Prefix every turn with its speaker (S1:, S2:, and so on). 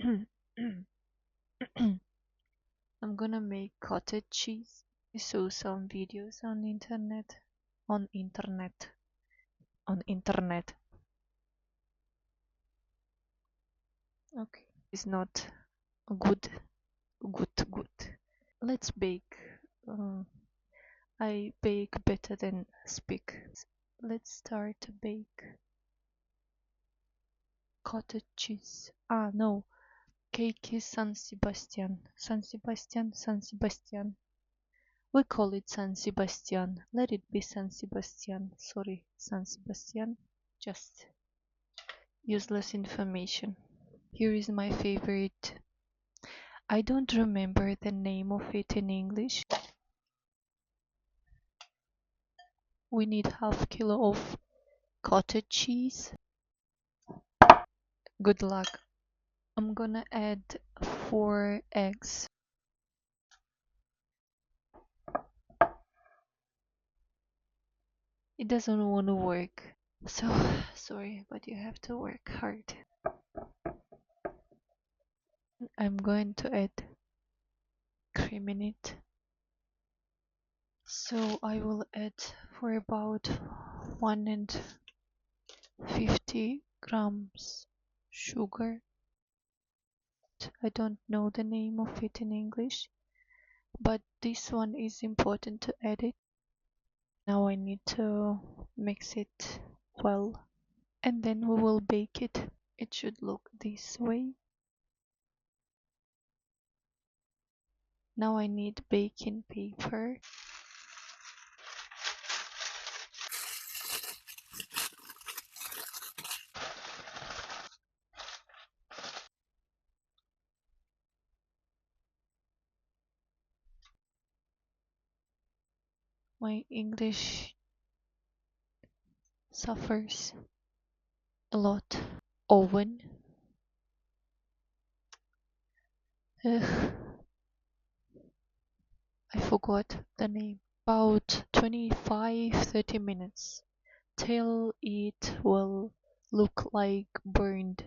S1: I'm gonna make cottage cheese. I saw some videos on internet. On internet. On internet. Okay. It's not good. Good. Let's bake. I bake better than speak. Let's start to bake cottage cheese. Ah, no. Cake is San Sebastian. San Sebastian. San Sebastian. We call it San Sebastian. Let it be San Sebastian. Sorry, San Sebastian. Just useless information. Here is my favorite. I don't remember the name of it in English. We need half kilo of cottage cheese. Good luck. I'm gonna add 4 eggs. It doesn't want to work. So sorry, but you have to work hard. I'm going to add cream in it. So I will add for about 150 grams sugar. I don't know the name of it in English, but this one is important to add it. Now I need to mix it well, and then we will bake it. It should look this way. Now I need baking paper. My English suffers a lot. Oven. Ugh, I forgot the name. About 25-30 minutes till it will look like burned.